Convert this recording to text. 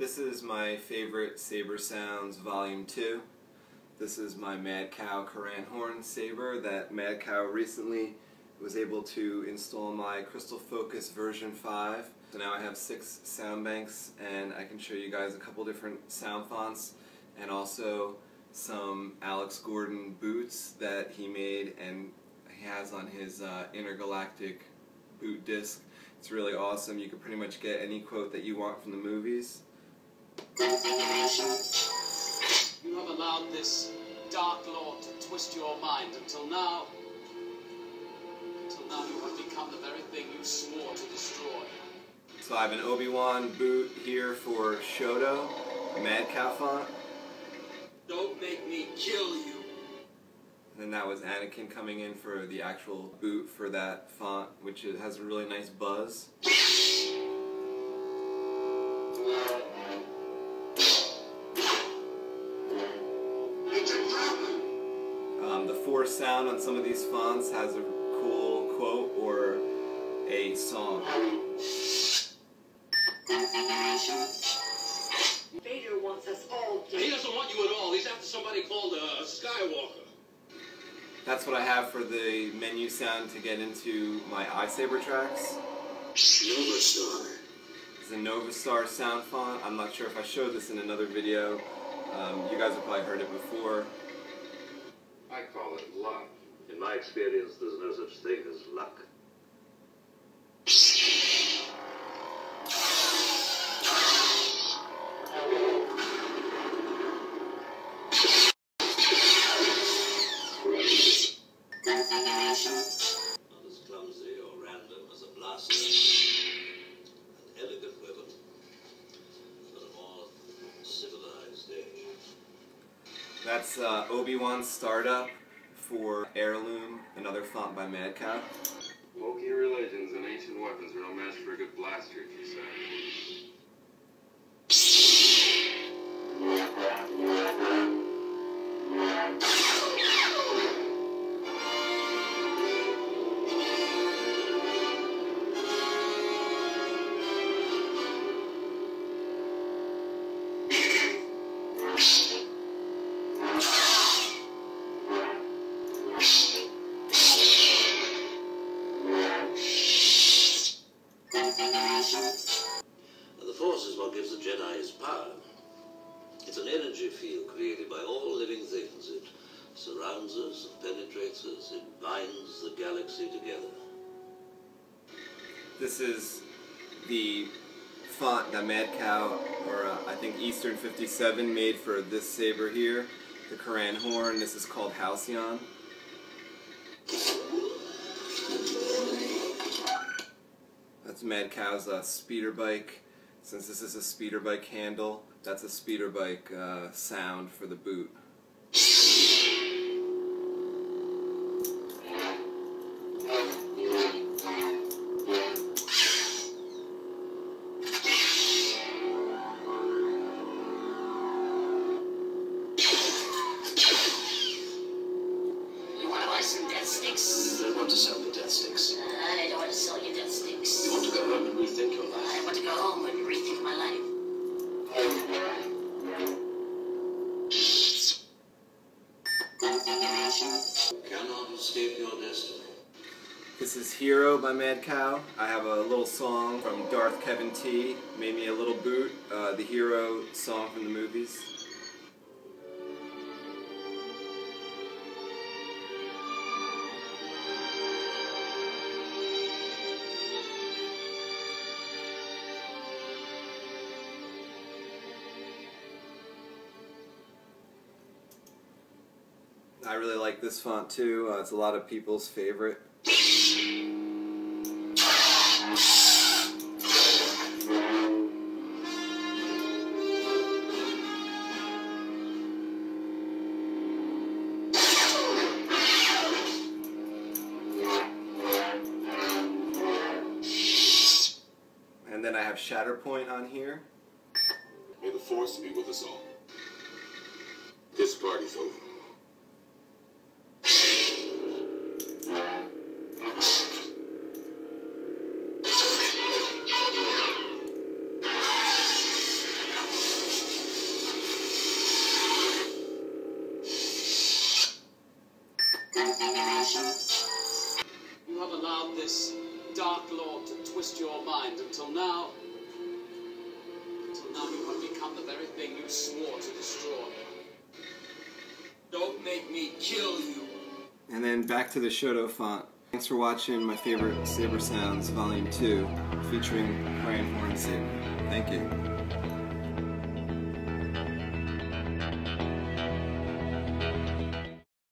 This is my favorite saber sounds volume 2. This is my Madcow Quran horn saber that Madcow recently was able to install my Crystal Focus version 5. So now I have 6 sound banks, and I can show you guys a couple different sound fonts and also some Alex Gordon boots that he made and he has on his intergalactic boot disc. It's really awesome. You can pretty much get any quote that you want from the movies. You have allowed this Dark Lord to twist your mind until now. Until now you have become the very thing you swore to destroy. So I have an Obi-Wan boot here for Shoto, a Madcow font. Don't make me kill you. And then that was Anakin coming in for the actual boot for that font, which has a really nice buzz. The force sound on some of these fonts has a cool quote or a song. Vader wants us all dead. He doesn't want you at all. He's after somebody called Skywalker. That's what I have for the menu sound to get into my iSaber tracks. Novastar. It's a Novastar sound font. I'm not sure if I showed this in another video. You guys have probably heard it before. I call it luck. In my experience, there's no such thing as luck. Not as clumsy or random as a blaster, an elegant weapon, but a more civilized age. That's Obi-Wan Startup for Heirloom, another font by Madcow. Wokey religions and ancient weapons are no match for a good blaster, if you say. The Force is what gives the Jedi his power. It's an energy field created by all living things. It surrounds us, it penetrates us, it binds the galaxy together. This is the font that Madcow, or I think Eastern57 made for this saber here, the Quran horn. This is called Halcyon. That's Madcow's speeder bike. Since this is a speeder bike handle, that's a speeder bike sound for the boot. You want to buy some death sticks? You don't want to sell me death sticks. I don't want to sell you death sticks. You want to go home and rethink your life. I want to go home and rethink my life. You cannot escape your destiny. This is Hero by Madcow. I have a little song from Darth Kevin T. Made me a little boot, the Hero song from the movies. I really like this font too. It's a lot of people's favorite. And then I have Shatterpoint on here. May the Force be with us all. This party's over. this Dark Lord to twist your mind until now you have become the very thing you swore to destroy. Don't make me kill you. And then back to the Shoto font. Thanks for watching my favorite Saber Sounds Volume 2 featuring Crane Horn Saber. Thank you.